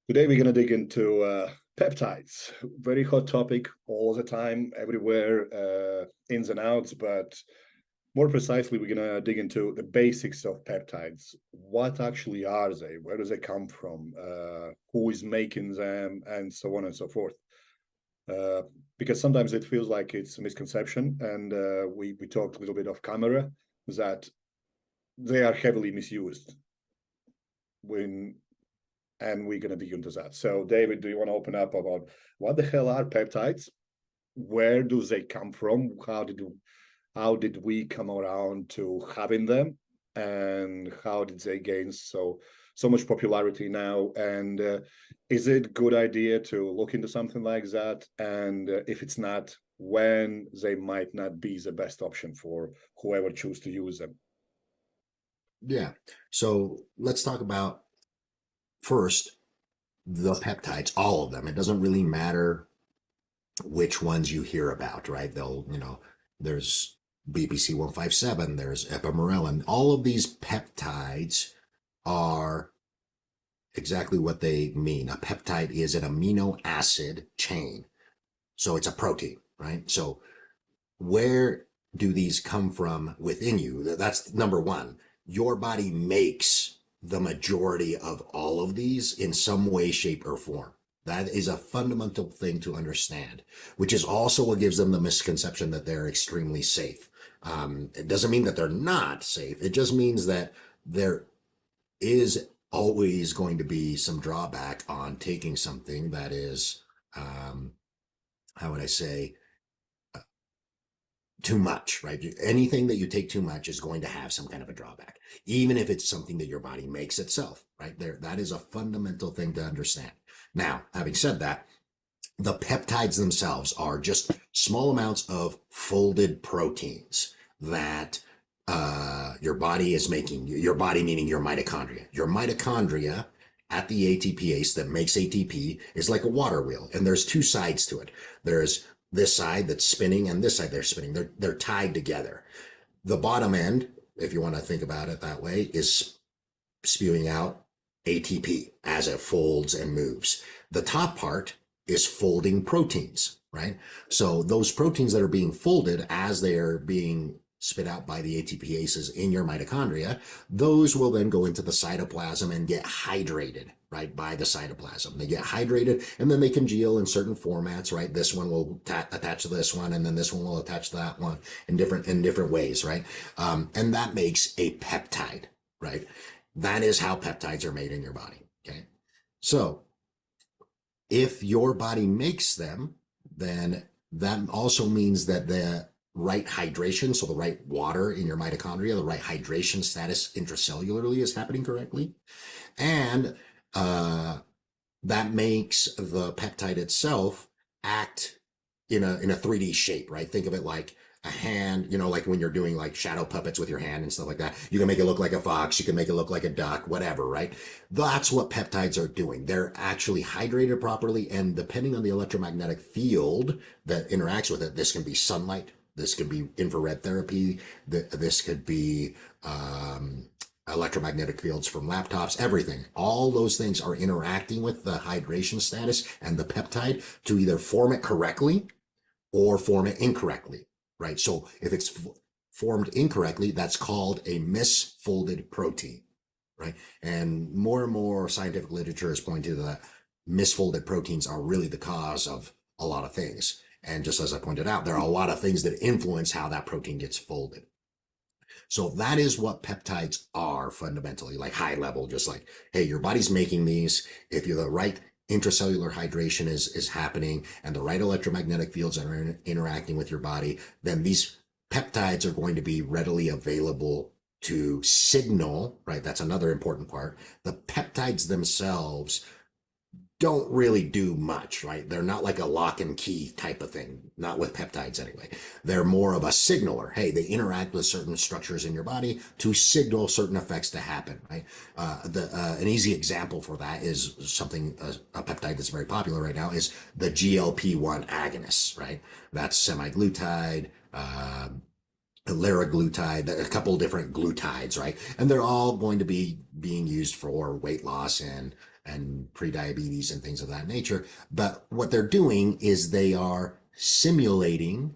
Today we're going to dig into peptides. Very hot topic all the time, everywhere, ins and outs. But more precisely, we're going to dig into the basics of peptides. What actually are they? Where do they come from? Who is making them? And so on and so forth. Uh, because sometimes it feels like it's a misconception. And we talked a little bit off camera that they are heavily misused when and we're going to dig into that. So, David, do you want to open up about what the hell are peptides? Where do they come from? How did we come around to having them, and how did they gain so much popularity now? And is it a good idea to look into something like that? And if it's not, when they might not be the best option for whoever choose to use them? Yeah. So let's talk about first the peptides, all of them. It doesn't really matter which ones you hear about, right? There's BPC 157, there's ipamorelin. All of these peptides are exactly what they mean. A peptide is an amino acid chain. So it's a protein, right? So where do these come from within you? That's number one. Your body makes the majority of all of these in some way, shape, or form. That is a fundamental thing to understand, which is also what gives them the misconception that they're extremely safe. It doesn't mean that they're not safe. It just means that there is always going to be some drawback on taking something that is, how would I say, too much, right? Anything that you take too much is going to have some kind of a drawback, even if it's something that your body makes itself, right? That is a fundamental thing to understand. Now, having said that, the peptides themselves are just small amounts of folded proteins that your body is making. Your body meaning your mitochondria. Your mitochondria at the ATPase that makes ATP is like a water wheel, and there's two sides to it. There's this side that's spinning and this side they're spinning. They're tied together. The bottom end, if you want to think about it that way, is spewing out ATP as it folds and moves. The top part is folding proteins, right? So those proteins that are being folded as they are being spit out by the ATPases in your mitochondria, those will then go into the cytoplasm and get hydrated, right, by the cytoplasm. They get hydrated and then they congeal in certain formats, right? This one will attach to this one, and then this one will attach to that one in different ways, right? And that makes a peptide, right? That is how peptides are made in your body. Okay. So if your body makes them, then that also means that the right hydration, so the right water in your mitochondria, the right hydration status intracellularly is happening correctly. And that makes the peptide itself act in a 3D shape, right? Think of it like a hand, like when you're doing like shadow puppets with your hand and stuff like that. You can make it look like a fox, you can make it look like a duck, whatever, right? That's what peptides are doing. They're actually hydrated properly, and depending on the electromagnetic field that interacts with it, this can be sunlight, this could be infrared therapy, this could be electromagnetic fields from laptops, everything. All those things are interacting with the hydration status and the peptide to either form it correctly or form it incorrectly, right? So if it's formed incorrectly, that's called a misfolded protein, right? And more scientific literature is pointing to that misfolded proteins are really the cause of a lot of things. And just as I pointed out, there are a lot of things that influence how that protein gets folded. So that is what peptides are fundamentally, like high level, just like, hey, your body's making these. If you're the right intracellular hydration is happening and the right electromagnetic fields are interacting with your body, then these peptides are going to be readily available to signal, right? That's another important part. The peptides themselves don't really do much, right? They're not like a lock and key type of thing, not with peptides anyway. They're more of a signaler. Hey, they interact with certain structures in your body to signal certain effects to happen, right? An easy example for that is something, a peptide that's very popular right now is the GLP-1 agonists, right? That's semaglutide, liraglutide, a couple different glutides, right? And they're all going to be being used for weight loss and and prediabetes and things of that nature. But what they're doing is they are simulating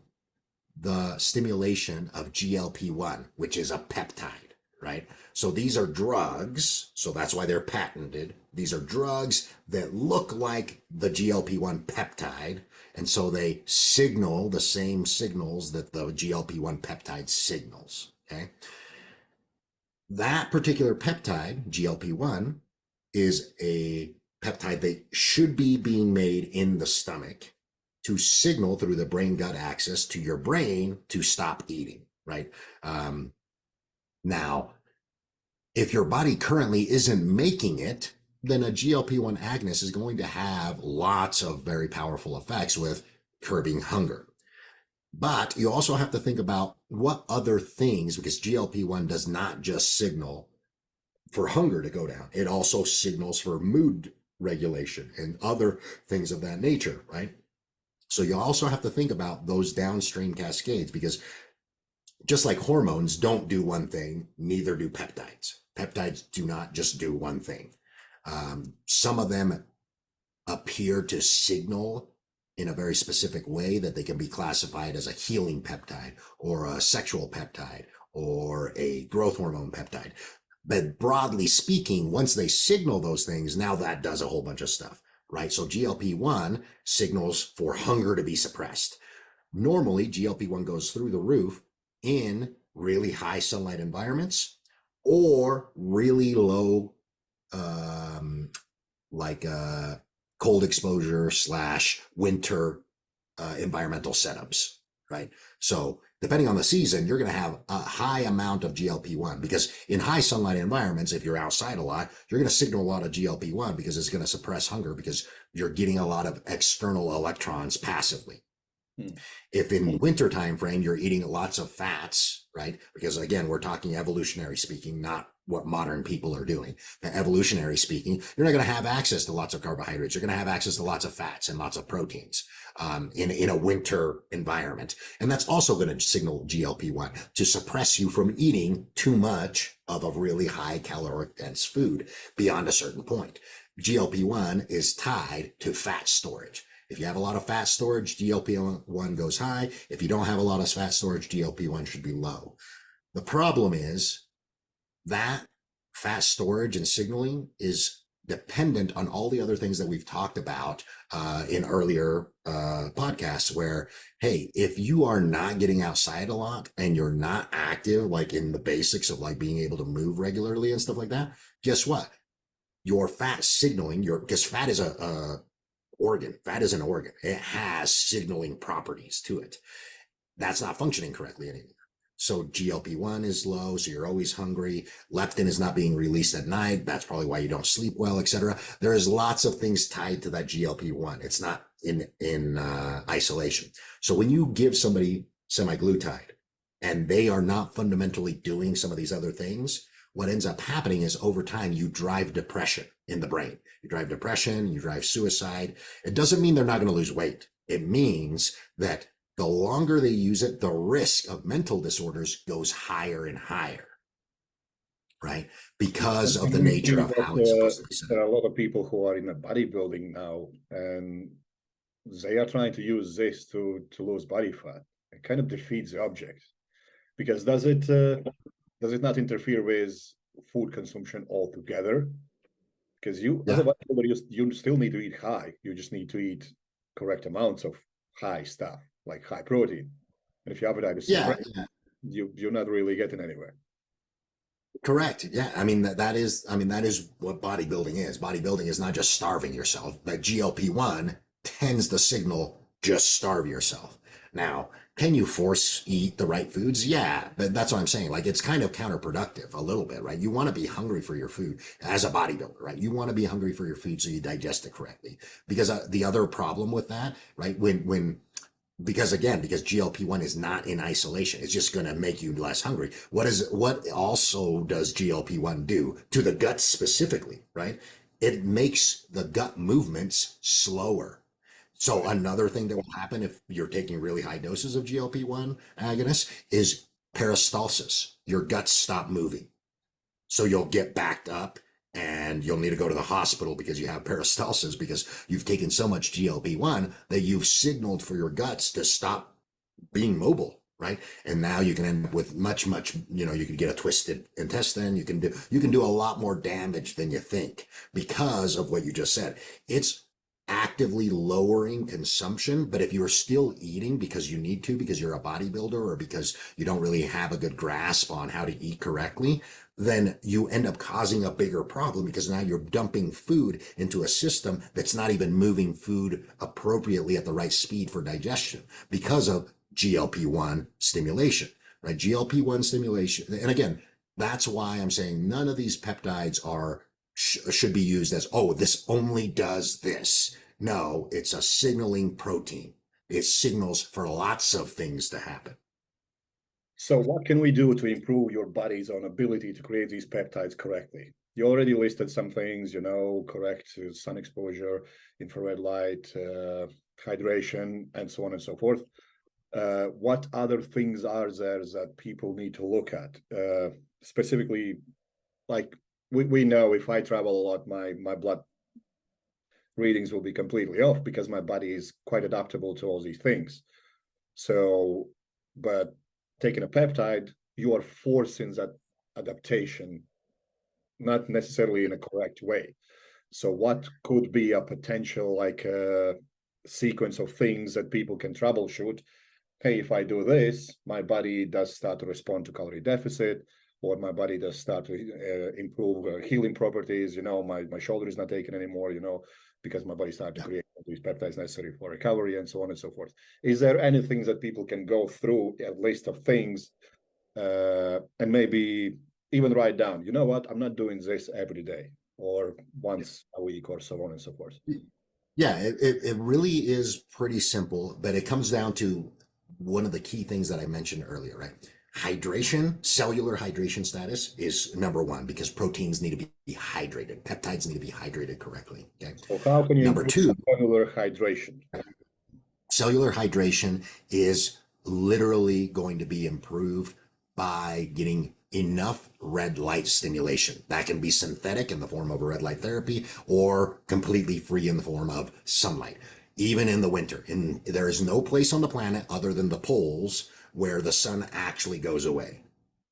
the stimulation of GLP-1, which is a peptide, right? So these are drugs, so that's why they're patented. These are drugs that look like the GLP-1 peptide, and so they signal the same signals that the GLP-1 peptide signals, okay? That particular peptide, GLP-1, is a peptide that should be being made in the stomach to signal through the brain-gut axis to your brain to stop eating, right? Now, if your body currently isn't making it, then a GLP-1 agonist is going to have lots of very powerful effects with curbing hunger. But you also have to think about what other things, because GLP-1 does not just signal for hunger to go down. It also signals for mood regulation and other things of that nature, right? So you also have to think about those downstream cascades, because just like hormones don't do one thing, neither do peptides. Peptides do not just do one thing. Some of them appear to signal in a very specific way that they can be classified as a healing peptide or a sexual peptide or a growth hormone peptide. But broadly speaking, once they signal those things, now that does a whole bunch of stuff, right? So GLP-1 signals for hunger to be suppressed. Normally, GLP-1 goes through the roof in really high sunlight environments or really low, cold exposure / winter environmental setups, right? So depending on the season, you're going to have a high amount of GLP-1, because in high sunlight environments, if you're outside a lot, you're going to signal a lot of GLP-1 because it's going to suppress hunger because you're getting a lot of external electrons passively. If in winter time frame, you're eating lots of fats, right? Because again, we're talking evolutionary speaking, not what modern people are doing. Evolutionary speaking, you're not going to have access to lots of carbohydrates. You're going to have access to lots of fats and lots of proteins in a winter environment. And that's also going to signal GLP-1 to suppress you from eating too much of a really high caloric dense food beyond a certain point. GLP-1 is tied to fat storage. If you have a lot of fat storage, GLP-1 goes high. If you don't have a lot of fat storage, GLP-1 should be low. The problem is that fat storage and signaling is dependent on all the other things that we've talked about in earlier podcasts, where, hey, if you are not getting outside a lot and you're not active, like in the basics of like being able to move regularly and stuff like that, guess what? Your fat signaling, because fat is a organ. Fat is an organ. It has signaling properties to it. That's not functioning correctly anymore. So GLP-1 is low, so you're always hungry. Leptin is not being released at night. That's probably why you don't sleep well, etc. There is lots of things tied to that GLP-1. It's not in isolation. So when you give somebody semaglutide and they are not fundamentally doing some of these other things, what ends up happening is over time, you drive depression in the brain. You drive depression, you drive suicide. It doesn't mean they're not going to lose weight. It means that the longer they use it, the risk of mental disorders goes higher and higher, right? Because of the nature of how it's supposed to be set. There are a lot of people who are in a bodybuilding now, and they are trying to use this to lose body fat. It kind of defeats the object, because does it not interfere with food consumption altogether? Because as a bodybuilder, you still need to eat high. You just need to eat correct amounts of high stuff, like high protein. And if your appetite is suppressed, you're not really getting anywhere. Correct. Yeah. I mean, that is what bodybuilding is. Bodybuilding is not just starving yourself, but GLP-1 tends to signal just starve yourself. Now, can you force eat the right foods? Yeah, but that's what I'm saying. Like, it's kind of counterproductive a little bit, right? You want to be hungry for your food as a bodybuilder, right? You want to be hungry for your food so you digest it correctly. Because the other problem with that, right? Because GLP-1 is not in isolation, it's just going to make you less hungry. What also does GLP-1 do to the gut specifically, right? It makes the gut movements slower. So another thing that will happen if you're taking really high doses of GLP-1 agonists is peristalsis. Your guts stop moving. So you'll get backed up and you'll need to go to the hospital because you have peristalsis because you've taken so much GLP-1 that you've signaled for your guts to stop being mobile, right? And now you can end up with much, you can get a twisted intestine. You can do a lot more damage than you think because of what you just said. It's actively lowering consumption, but if you're still eating because you need to, because you're a bodybuilder or because you don't really have a good grasp on how to eat correctly, then you end up causing a bigger problem because now you're dumping food into a system that's not even moving food appropriately at the right speed for digestion because of GLP-1 stimulation, right? GLP-1 stimulation. And again, that's why I'm saying none of these peptides should be used as, oh, this only does this. No, it's a signaling protein. It signals for lots of things to happen. So what can we do to improve your body's own ability to create these peptides correctly? You already listed some things, correct sun exposure, infrared light, hydration, and so on and so forth. What other things are there that people need to look at? Specifically, like we know if I travel a lot, my blood readings will be completely off because my body is quite adaptable to all these things. So, but taking a peptide, you are forcing that adaptation, not necessarily in a correct way. So what could be a potential sequence of things that people can troubleshoot? Hey, if I do this, my body does start to respond to calorie deficit, or my body does start to improve healing properties. My shoulder is not aching anymore, because my body started to create these peptides necessary for recovery and so on and so forth. Is there anything that people can go through, a list of things, and maybe even write down, you know what, I'm not doing this every day or once a week or so on and so forth? Yeah, it really is pretty simple, but it comes down to one of the key things that I mentioned earlier, right? Hydration, cellular hydration status is number one because proteins need to be hydrated. Peptides need to be hydrated correctly. Okay. So how can you Number improve two, cellular hydration? cellular hydration is literally going to be improved by getting enough red light stimulation. That can be synthetic in the form of a red light therapy or completely free in the form of sunlight. Even in the winter, there is no place on the planet other than the poles where the sun actually goes away,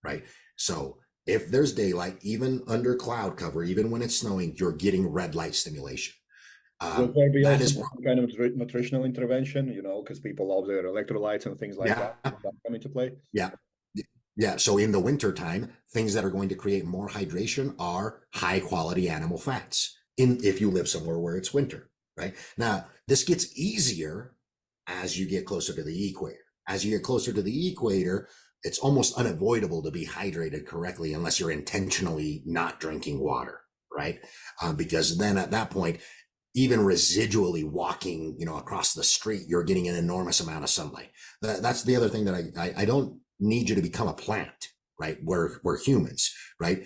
right? So if there's daylight, even under cloud cover, even when it's snowing, you're getting red light stimulation. Will there be That also is, some kind of nutritional intervention, because people love their electrolytes and things like yeah, that? Does that come into play? yeah. Yeah, so in the winter time, things that are going to create more hydration are high quality animal fats. If you live somewhere where it's winter, right? Now, this gets easier as you get closer to the equator. As you get closer to the equator, it's almost unavoidable to be hydrated correctly unless you're intentionally not drinking water, right? Because then at that point, even residually walking, across the street, you're getting an enormous amount of sunlight. That's the other thing that I don't need you to become a plant, right? We're humans, right?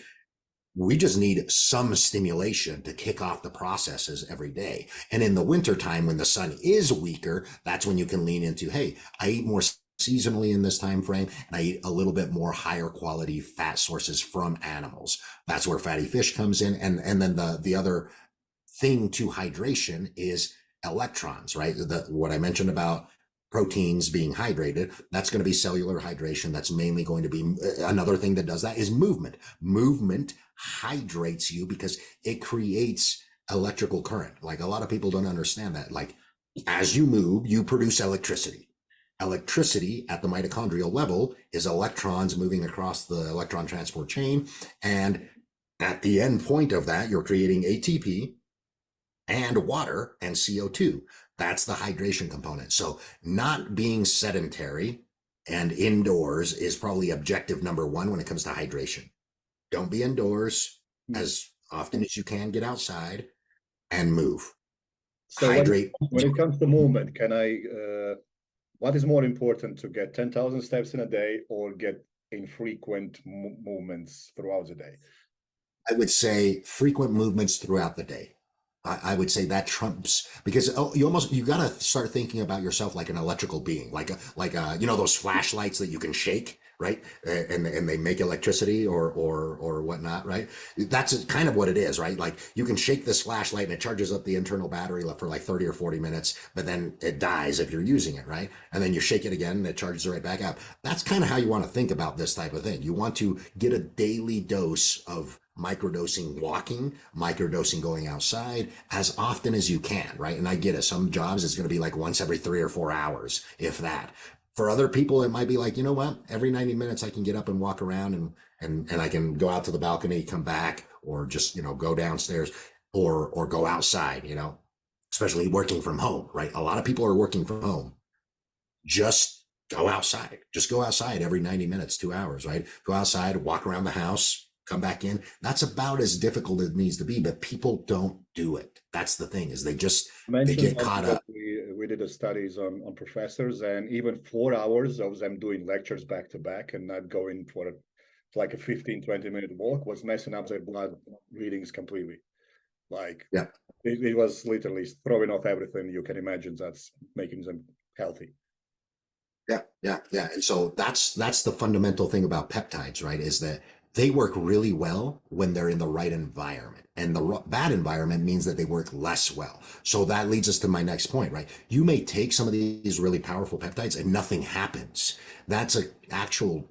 We just need some stimulation to kick off the processes every day. And in the wintertime, when the sun is weaker, that's when you can lean into, hey, I eat more seasonally in this time frame, and I eat a little bit more higher quality fat sources from animals. That's where fatty fish comes in. And then the other thing to hydration is electrons, right? What I mentioned about proteins being hydrated, that's going to be cellular hydration. That's mainly going to be another thing that does that is movement. Movement hydrates you because it creates electrical current. Like a lot of people don't understand that. Like as you move, you produce electricity. Electricity at the mitochondrial level is electrons moving across the electron transport chain. And at the end point of that, you're creating ATP and water and CO2. That's the hydration component. So not being sedentary and indoors is probably objective number one when it comes to hydration. Don't be indoors as often as you can. Get outside and move. So Hydrate. when it comes to movement, what is more important, to get 10,000 steps in a day or get infrequent movements throughout the day? I would say frequent movements throughout the day. I would say that trumps, because you got to start thinking about yourself like an electrical being, like those flashlights that you can shake. right? And they make electricity or whatnot, right? That's kind of what it is, right? Like you can shake this flashlight and it charges up the internal battery for like 30 or 40 minutes, but then it dies if you're using it, right? And then you shake it again and it charges right back up. That's kind of how you want to think about this type of thing. You want to get a daily dose of microdosing walking, microdosing going outside as often as you can, right? And I get it. Some jobs it's going to be like once every 3 or 4 hours, if that. For other people, it might be like, you know what? Every 90 minutes I can get up and walk around and I can go out to the balcony, come back, or just, go downstairs or go outside, especially working from home, right? A lot of people are working from home. Just go outside. Just go outside every 90 minutes, 2 hours, right? Go outside, walk around the house, come back in. That's about as difficult as it needs to be, but people don't do it. That's the thing, is they Mentioned get caught up. we did the studies on professors, and even 4 hours of them doing lectures back to back and not going for like a 15-20 minute walk was messing up their blood readings completely. Like, Yeah. it was literally throwing off everything you can imagine that's making them healthy. Yeah. And so that's the fundamental thing about peptides, right? Is that they work really well when they're in the right environment. And the bad environment means that they work less well. So that leads us to my next point, right? You may take some of these really powerful peptides and nothing happens. That's an actual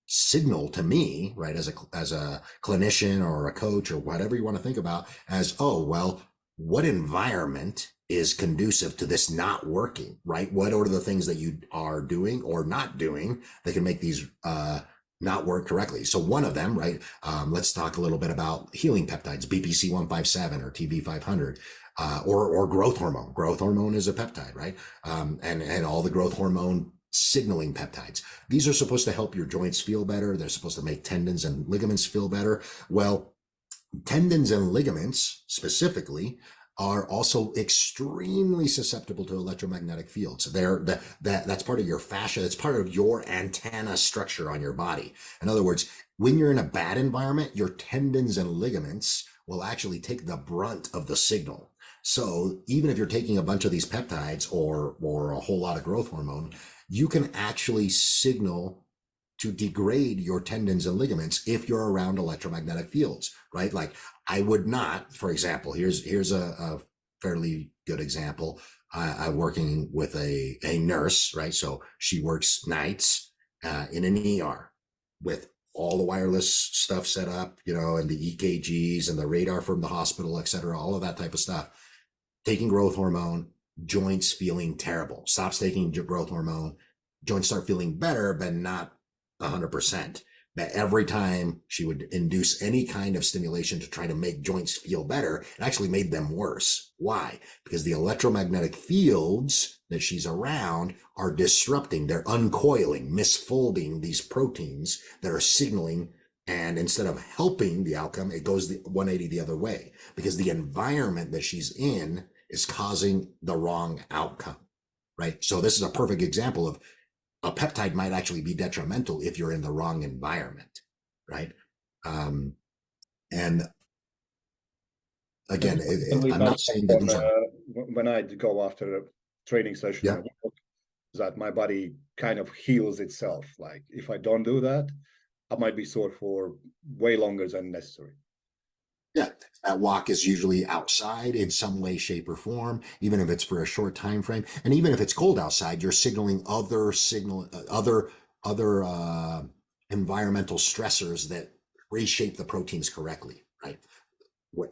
signal to me, right? As a clinician or a coach or whatever you want to think about as, oh, well, what environment is conducive to this not working, right? What are the things that you are doing or not doing that can make these not work correctly? So one of them, right? Let's talk a little bit about healing peptides, BPC 157 or TB 500, or growth hormone. Growth hormone is a peptide, right? And all the growth hormone signaling peptides. These are supposed to help your joints feel better. They're supposed to make tendons and ligaments feel better. Well, tendons and ligaments specifically are also extremely susceptible to electromagnetic fields. That's part of your fascia. That's part of your antenna structure on your body. In other words, when you're in a bad environment, your tendons and ligaments will actually take the brunt of the signal. So even if you're taking a bunch of these peptides or a whole lot of growth hormone, you can actually signal to degrade your tendons and ligaments if you're around electromagnetic fields, right? Like I would not, for example, here's a fairly good example. I'm working with a nurse, right? So she works nights in an ER with all the wireless stuff set up, and the EKGs and the radar from the hospital, et cetera, all of that type of stuff. Taking growth hormone, joints feeling terrible. Stops taking growth hormone, joints start feeling better, but not 100%. But every time she would induce any kind of stimulation to try to make joints feel better, it actually made them worse. Why? Because the electromagnetic fields that she's around are disrupting, they're uncoiling, misfolding these proteins that are signaling. And instead of helping the outcome, it goes the 180 the other way because the environment that she's in is causing the wrong outcome, right? So this is a perfect example of a peptide might actually be detrimental if you're in the wrong environment, right? And again, I'm not saying that these are... When I go after a training session, that my body kind of heals itself. Like if I don't do that, I might be sore for way longer than necessary. Yeah, that walk is usually outside in some way, shape, or form, even if it's for a short time frame. And even if it's cold outside, you're signaling other environmental stressors that reshape the proteins correctly, right?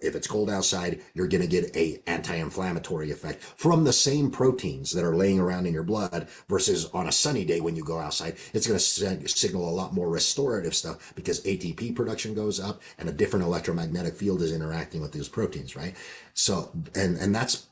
If it's cold outside, you're going to get a anti-inflammatory effect from the same proteins that are laying around in your blood versus on a sunny day when you go outside, it's going to signal a lot more restorative stuff because ATP production goes up and a different electromagnetic field is interacting with those proteins, right? So, and that's,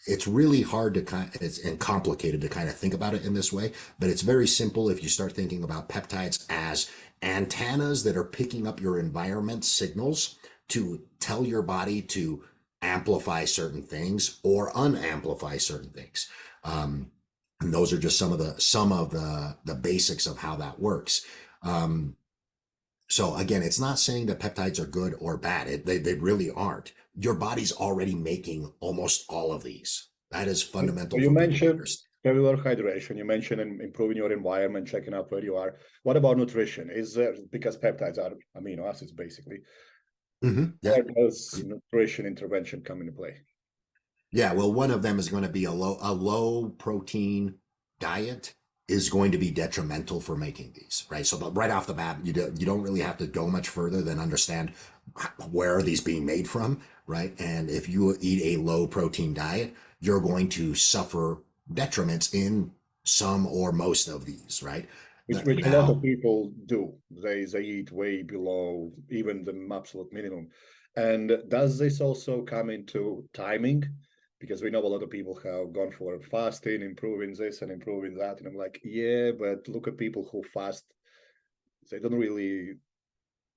it's really hard to and complicated to kind of think about it in this way, but it's very simple if you start thinking about peptides as antennas that are picking up your environment signals to tell your body to amplify certain things or unamplify certain things. And those are just some of the basics of how that works. So again, it's not saying that peptides are good or bad. They really aren't. Your body's already making almost all of these. That is fundamental. You mentioned cellular hydration, you mentioned improving your environment, checking out where you are. What about nutrition? Is there, because peptides are amino acids basically, Yeah. where does nutrition intervention come into play? Yeah, well, one of them is going to be a low protein diet is going to be detrimental for making these, right? So right off the bat, you don't really have to go much further than understand where are these being made from, right? And if you eat a low protein diet, you're going to suffer detriments in some or most of these, right? Which a lot of Now, people do. They eat way below even the absolute minimum. And does this also come into timing? Because we know a lot of people have gone for fasting, improving this and improving that. And I'm like, yeah, but look at people who fast. They don't really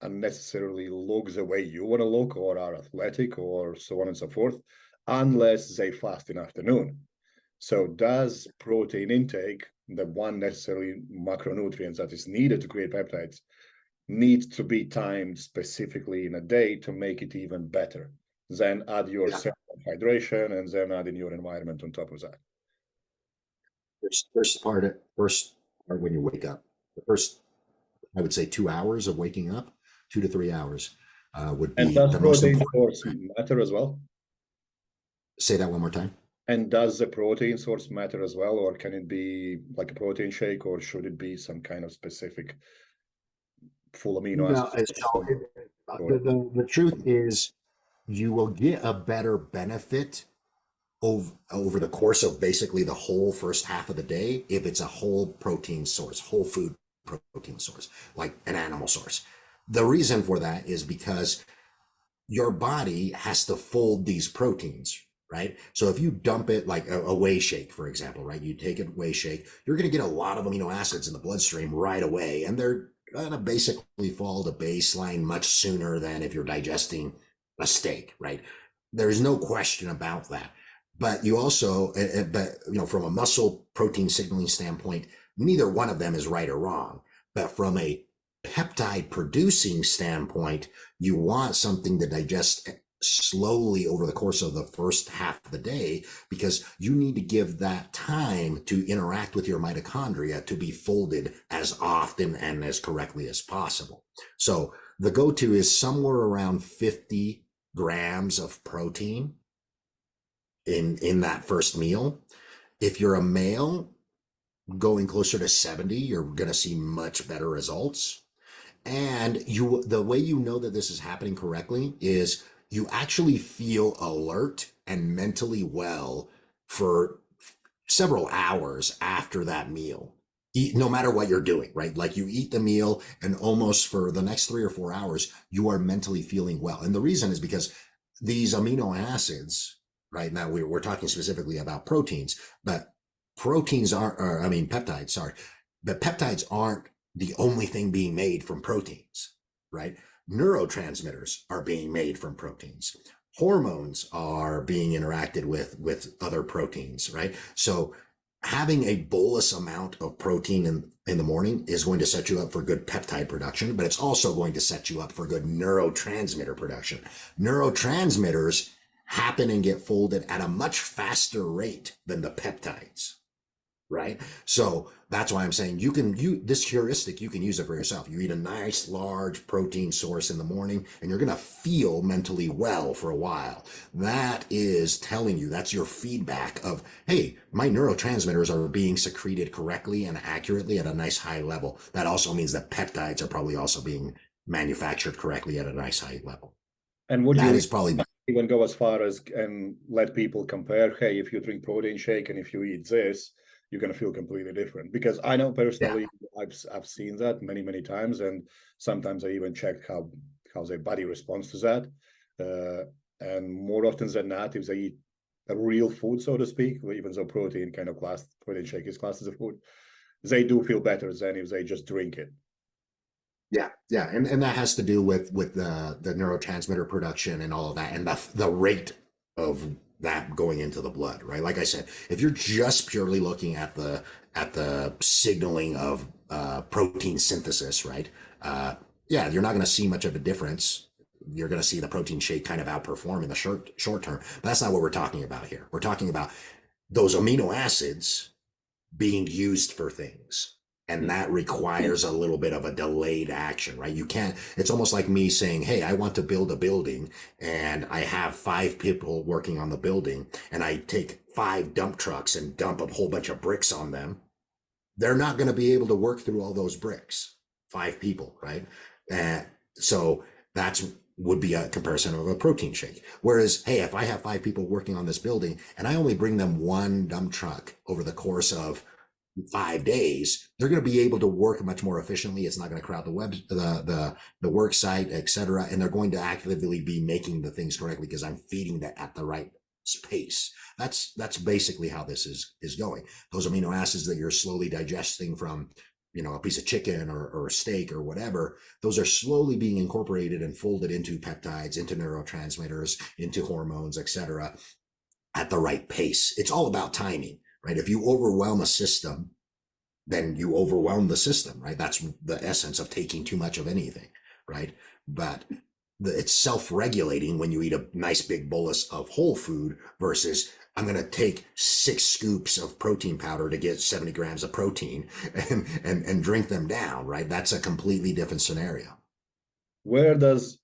unnecessarily look the way you want to look or are athletic or so on and so forth, unless they fast in afternoon. So does protein intake, the one necessary macronutrient that is needed to create peptides, need to be timed specifically in a day to make it even better? Then add your yeah, hydration and then add in your environment on top of that. first part when you wake up, the first, I would say, 2 hours of waking up, 2 to 3 hours, would And be does the most protein important. source matter as well? Say that one more time. And does the protein source matter as well, or can it be like a protein shake, or should it be some kind of specific full amino No, acids? so the truth is, you will get a better benefit over the course of basically the whole first half of the day if it's a whole protein source, whole food protein source, like an animal source. The reason for that is because your body has to fold these proteins, right? So if you dump it like a whey shake, for example, right? You take a whey shake, you're going to get a lot of amino acids in the bloodstream right away, and they're going to basically fall to baseline much sooner than if you're digesting a steak, right? There's no question about that. But you also, but from a muscle protein signaling standpoint, neither one of them is right or wrong. But from a peptide producing standpoint, you want something to digest slowly over the course of the first half of the day, because you need to give that time to interact with your mitochondria to be folded as often and as correctly as possible. So the go-to is somewhere around 50 grams of protein in that first meal. If you're a male, going closer to 70, you're going to see much better results. And the way you know that this is happening correctly is you actually feel alert and mentally well for several hours after that meal. No matter what you're doing, right? Like you eat the meal and almost for the next 3 or 4 hours, you are mentally feeling well. And the reason is because these amino acids, right? Now we're talking specifically about proteins, but proteins aren't, or I mean, peptides, sorry, but peptides aren't the only thing being made from proteins, right? Neurotransmitters are being made from proteins. Hormones are being interacted with other proteins, right? So having a bolus amount of protein in the morning is going to set you up for good peptide production, but it's also going to set you up for good neurotransmitter production. Neurotransmitters happen and get folded at a much faster rate than the peptides, right? So that's why I'm saying this heuristic, you can use it for yourself. You eat a nice large protein source in the morning and you're going to feel mentally well for a while. That is telling you, that's your feedback of, hey, my neurotransmitters are being secreted correctly and accurately at a nice high level. That also means that peptides are probably also being manufactured correctly at a nice high level. And would That you is probably even go as far as and let people compare, hey, if you drink protein shake and if you eat this, you're going to feel completely different? Because I know yeah. personally, I've seen that many times, and sometimes I even check how their body responds to that. And more often than not, if they eat a real food, so to speak, even though protein shake is classed as a food, they do feel better than if they just drink it. Yeah, and that has to do with the neurotransmitter production and all of that, and the rate of that going into the blood, right? Like I said, if you're just purely looking at the signaling of protein synthesis, right? Yeah, you're not going to see much of a difference. You're going to see the protein shake kind of outperform in the short term. But that's not what we're talking about here. We're talking about those amino acids being used for things. And that requires a little bit of a delayed action, right? You can't, it's almost like me saying, hey, I want to build a building and I have 5 people working on the building and I take 5 dump trucks and dump a whole bunch of bricks on them. They're not going to be able to work through all those bricks. 5 people, right? So that's would be a comparison of a protein shake. Whereas, hey, if I have 5 people working on this building and I only bring them 1 dump truck over the course of 5 days, they're going to be able to work much more efficiently. It's not going to crowd the work site, etc. And they're going to actively be making the things correctly because I'm feeding that at the right pace. That's basically how this is going. Those amino acids that you're slowly digesting from, a piece of chicken or steak or whatever, those are slowly being incorporated and folded into peptides, into neurotransmitters, into hormones, etc. at the right pace. It's all about timing, right? If you overwhelm a system, then you overwhelm the system, right? That's the essence of taking too much of anything, right? But it's self-regulating when you eat a nice big bolus of whole food versus I'm going to take 6 scoops of protein powder to get 70 grams of protein and drink them down, right? That's a completely different scenario. Where does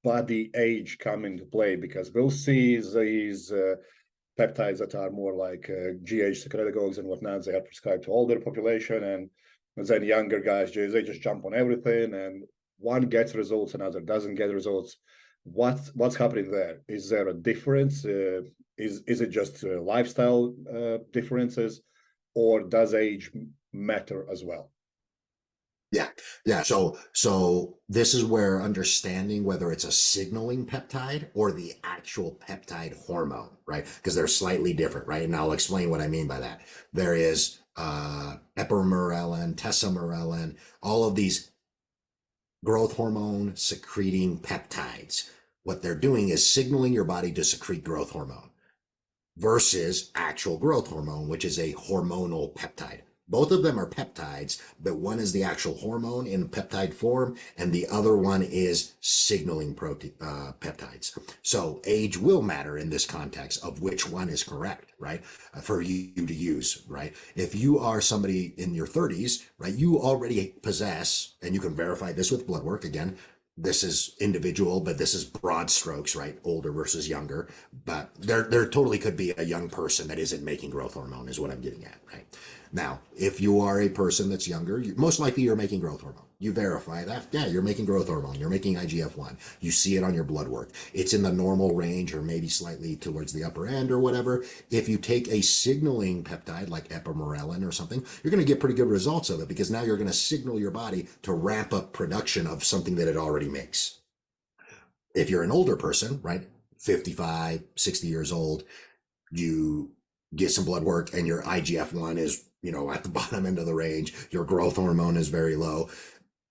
body age come into play? Because we'll see these peptides that are more like GH secretagogues and whatnot. They are prescribed to older population, and then younger guys, they just jump on everything, and one gets results, another doesn't get results. What's happening there? Is there a difference? Is it just lifestyle differences, or does age matter as well? Yeah. So this is where understanding whether it's a signaling peptide or the actual peptide hormone, right? Because they're slightly different, right? And I'll explain what I mean by that. There is epimorelin, tesamorelin, all of these growth hormone secreting peptides. What they're doing is signaling your body to secrete growth hormone versus actual growth hormone, which is a hormonal peptide. Both of them are peptides, but one is the actual hormone in peptide form, and the other one is signaling protein peptides. So age will matter in this context of which one is correct, right? For you to use, right? If you are somebody in your 30s, right, you already possess, and you can verify this with blood work again, this is individual, but this is broad strokes, right? Older versus younger, but there totally could be a young person that isn't making growth hormone is what I'm getting at, right? Now, if you are a person that's younger, most likely you're making growth hormone. You verify that. Yeah, you're making growth hormone. You're making IGF-1. You see it on your blood work. It's in the normal range or maybe slightly towards the upper end or whatever. If you take a signaling peptide like epimorelin or something, you're going to get pretty good results of it because now you're going to signal your body to ramp up production of something that it already makes. If you're an older person, right, 55, 60 years old, you get some blood work and your IGF-1 is, at the bottom end of the range, your growth hormone is very low.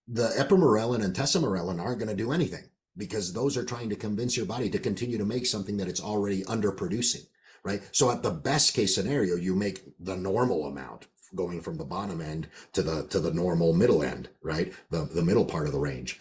The epimorelin and tesamorelin aren't going to do anything because those are trying to convince your body to continue to make something that it's already underproducing, right? So at the best case scenario, you make the normal amount going from the bottom end to the normal middle end, right? The middle part of the range.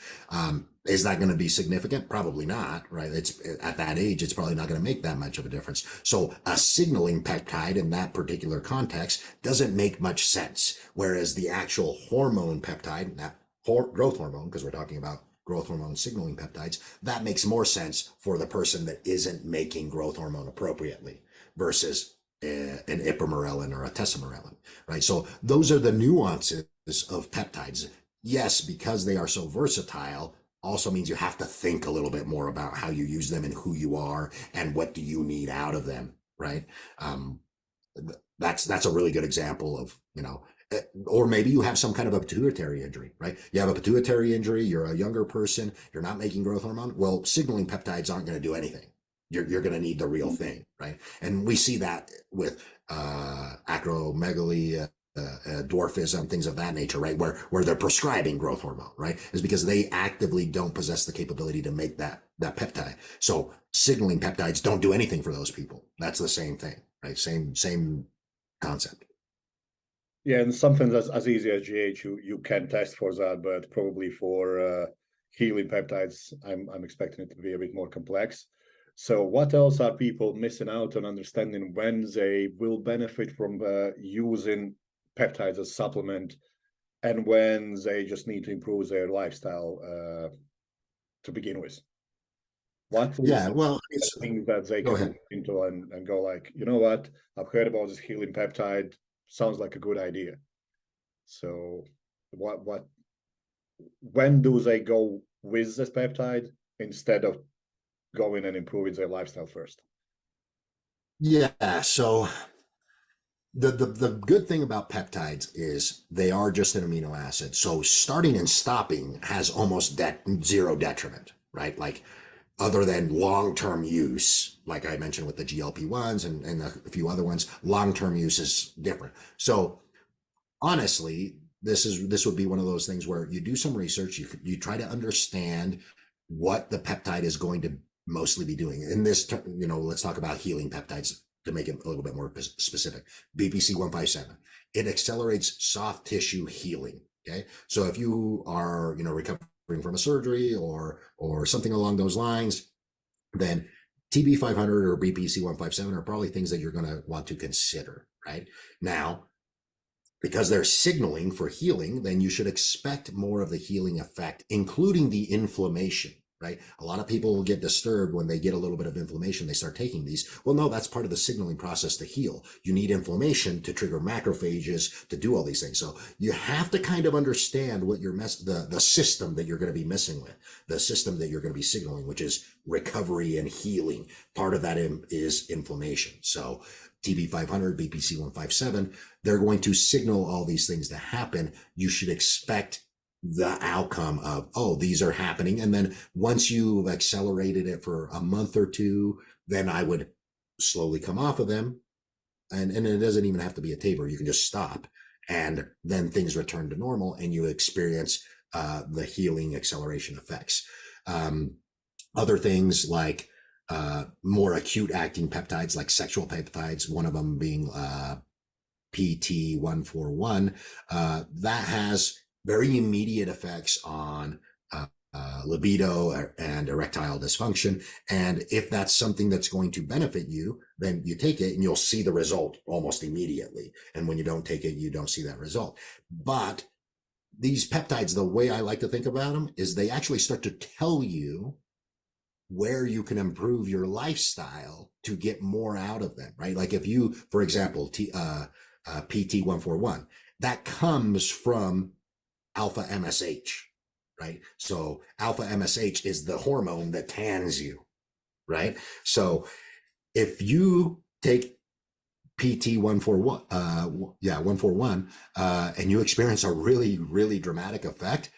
Is that going to be significant? Probably not, right? It's at that age, it's probably not going to make that much of a difference. So a signaling peptide in that particular context doesn't make much sense. Whereas the actual hormone peptide, that growth hormone, because we're talking about growth hormone signaling peptides, that makes more sense for the person that isn't making growth hormone appropriately versus an ipamorelin or a tesamorelin, right? So those are the nuances of peptides. Yes, because they are so versatile, also means you have to think a little bit more about how you use them and who you are and what do you need out of them, right? That's a really good example of, or maybe you have some kind of a pituitary injury, right? You have a pituitary injury, you're a younger person, you're not making growth hormone. Well, signaling peptides aren't going to do anything. You're going to need the real thing, right? And we see that with acromegaly, dwarfism, things of that nature, right? Where they're prescribing growth hormone, right? Is because they actively don't possess the capability to make that peptide. So signaling peptides don't do anything for those people. That's the same thing, right? Same concept. Yeah, and something that's as easy as GH, you can test for that, but probably for healing peptides, I'm expecting it to be a bit more complex. So what else are people missing out on understanding when they will benefit from using peptides as supplement, and when they just need to improve their lifestyle to begin with? What is Yeah, well, the thing that they go can ahead. look into and go like, you know what, I've heard about this healing peptide, sounds like a good idea. So what when do they go with this peptide instead of going and improving their lifestyle first? Yeah, so the good thing about peptides is they are just an amino acid. So starting and stopping has almost zero detriment, right? Like other than long-term use, like I mentioned with the GLP-1s and a few other ones, long-term use is different. So honestly, this would be one of those things where you do some research, you try to understand what the peptide is going to mostly be doing. In this, let's talk about healing peptides to make it a little bit more specific. BPC 157, it accelerates soft tissue healing. Okay, so if you are recovering from a surgery or something along those lines, then TB 500 or BPC 157 are probably things that you're going to want to consider. Right now, because they're signaling for healing, then you should expect more of the healing effect, including the inflammation, right? A lot of people will get disturbed when they get a little bit of inflammation. They start taking these. Well, no, that's part of the signaling process to heal. You need inflammation to trigger macrophages to do all these things. So you have to kind of understand what the system that you're going to be messing with, the system that you're going to be signaling, which is recovery and healing. Part of that is inflammation. So TB 500, BPC 157, they're going to signal all these things to happen. You should expect the outcome of, oh, these are happening. And then once you've accelerated it for a month or two, then I would slowly come off of them. And it doesn't even have to be a taper. You can just stop. And then things return to normal and you experience the healing acceleration effects. Other things like more acute acting peptides, like sexual peptides, one of them being PT141, that has very immediate effects on libido and erectile dysfunction. And if that's something that's going to benefit you, then you take it and you'll see the result almost immediately. And when you don't take it, you don't see that result. But these peptides, the way I like to think about them is they actually start to tell you where you can improve your lifestyle to get more out of them, right? Like if you, for example, PT141, that comes from alpha MSH, right? So alpha MSH is the hormone that tans you, right? So if you take PT141, 141, and you experience a really, really dramatic effect,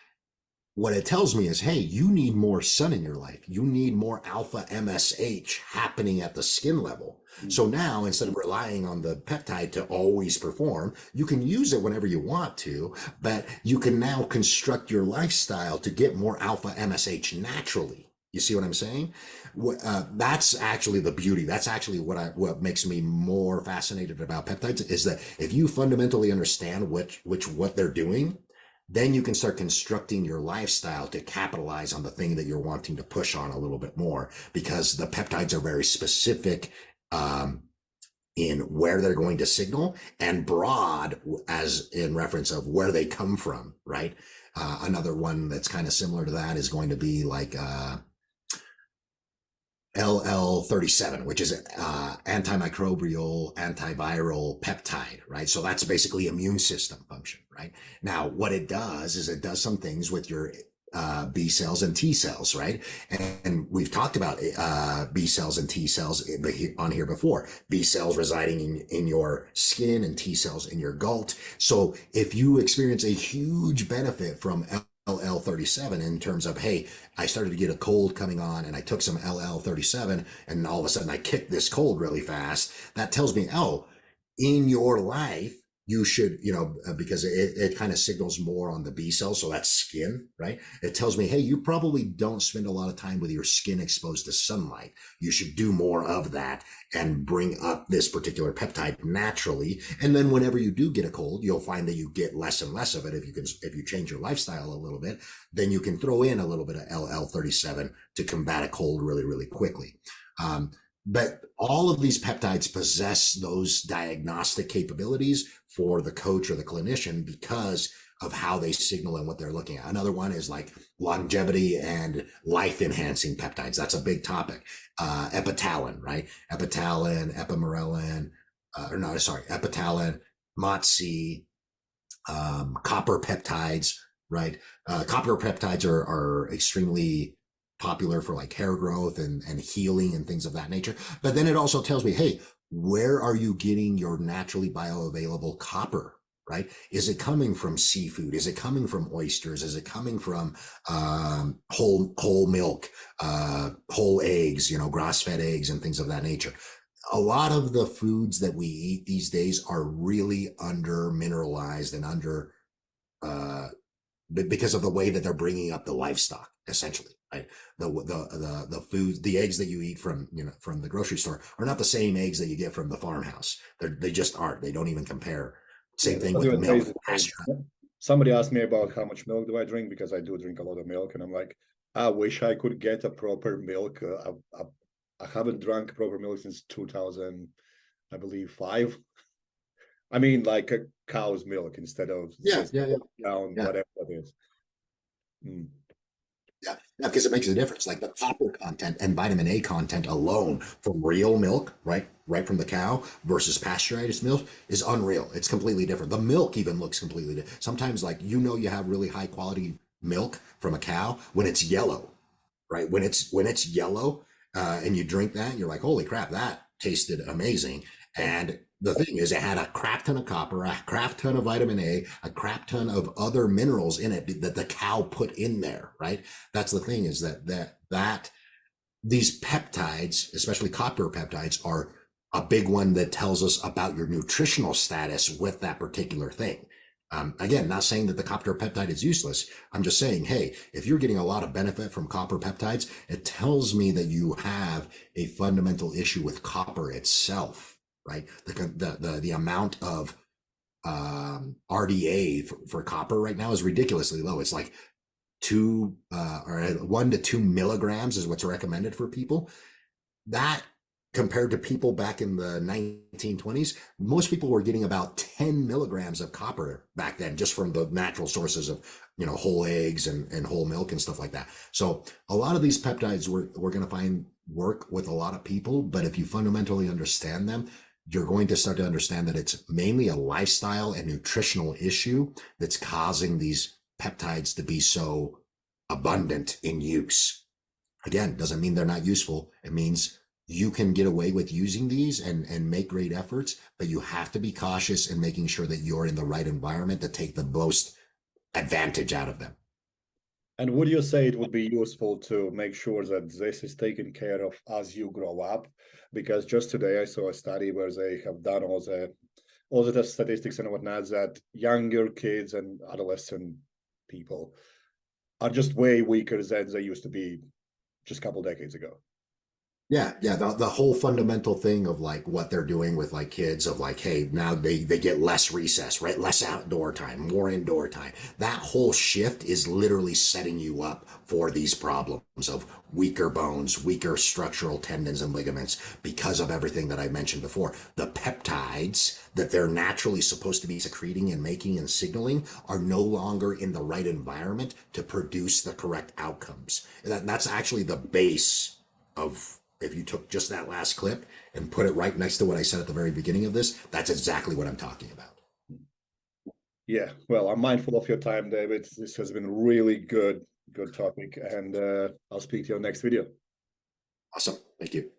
what it tells me is, hey, you need more sun in your life. You need more alpha MSH happening at the skin level. Mm-hmm. So now, instead of relying on the peptide to always perform, you can use it whenever you want to, but you can now construct your lifestyle to get more alpha MSH naturally. You see what I'm saying? That's actually the beauty. That's actually what makes me more fascinated about peptides is that if you fundamentally understand what they're doing, then you can start constructing your lifestyle to capitalize on the thing that you're wanting to push on a little bit more, because the peptides are very specific in where they're going to signal and broad as in reference of where they come from, right? Another one that's kind of similar to that is going to be like LL37, which is antimicrobial, antiviral peptide, right? So that's basically immune system function, right? Now, what it does is it does some things with your B cells and T cells, right? And we've talked about B cells and T cells on here before. B cells residing in your skin and T cells in your gut. So if you experience a huge benefit from LL37 in terms of, hey, I started to get a cold coming on and I took some LL37 and all of a sudden I kicked this cold really fast, that tells me, oh, in your life, you should, because it kind of signals more on the B cells. So that's skin, right? It tells me, hey, you probably don't spend a lot of time with your skin exposed to sunlight. You should do more of that and bring up this particular peptide naturally. And then whenever you do get a cold, you'll find that you get less and less of it. If you change your lifestyle a little bit, then you can throw in a little bit of LL37 to combat a cold really, really quickly. But all of these peptides possess those diagnostic capabilities for the coach or the clinician because of how they signal and what they're looking at. Another one is like longevity and life enhancing peptides. That's a big topic. Epitalin, right? Epitalin, epimorelin, epitalin, MOTS-c, copper peptides, right? Copper peptides are extremely popular for like hair growth and healing and things of that nature. But then it also tells me, hey, where are you getting your naturally bioavailable copper? Right? Is it coming from seafood? Is it coming from oysters? Is it coming from whole milk, whole eggs, grass-fed eggs and things of that nature? A lot of the foods that we eat these days are really under mineralized and under because of the way that they're bringing up the livestock, essentially, right? The food, the eggs that you eat from from the grocery store are not the same eggs that you get from the farmhouse. They just aren't. They don't even compare. Same thing with milk. Somebody asked me about how much milk do I drink, because I do drink a lot of milk, and I'm like, I wish I could get a proper milk. I haven't drunk proper milk since 2000, I believe, 5. I mean, like a cow's milk instead of whatever it is. Mm. Yeah, because it makes a difference. Like the copper content and vitamin A content alone from real milk, right from the cow versus pasteurized milk is unreal. It's completely different. The milk even looks completely different. Sometimes, like you have really high quality milk from a cow when it's yellow, right? When it's yellow, and you drink that, and you're like, holy crap, that tasted amazing. And the thing is, it had a crap ton of copper, a crap ton of vitamin A, a crap ton of other minerals in it that the cow put in there, right? That's the thing, is that these peptides, especially copper peptides, are a big one that tells us about your nutritional status with that particular thing. Again, not saying that the copper peptide is useless. I'm just saying, hey, if you're getting a lot of benefit from copper peptides, it tells me that you have a fundamental issue with copper itself, right? The amount of RDA for copper right now is ridiculously low. It's like 1 to 2 milligrams is what's recommended for people. That, compared to people back in the 1920s, most people were getting about 10 milligrams of copper back then, just from the natural sources of, whole eggs and whole milk and stuff like that. So a lot of these peptides we're going to find work with a lot of people, but if you fundamentally understand them, you're going to start to understand that it's mainly a lifestyle and nutritional issue that's causing these peptides to be so abundant in use. Again, doesn't mean they're not useful. It means you can get away with using these and make great efforts, but you have to be cautious in making sure that you're in the right environment to take the most advantage out of them. And would you say it would be useful to make sure that this is taken care of as you grow up? Because just today I saw a study where they have done all the statistics and whatnot, that younger kids and adolescent people are just way weaker than they used to be just a couple decades ago. Yeah, the whole fundamental thing of like what they're doing with like kids, of like, hey, now they get less recess, right? Less outdoor time, more indoor time. That whole shift is literally setting you up for these problems of weaker bones, weaker structural tendons and ligaments because of everything that I mentioned before. The peptides that they're naturally supposed to be secreting and making and signaling are no longer in the right environment to produce the correct outcomes. That's actually the base of, if you took just that last clip and put it right next to what I said at the very beginning of this, that's exactly what I'm talking about. Yeah, well, I'm mindful of your time, David. This has been really good topic, and I'll speak to you on next video. Awesome. Thank you.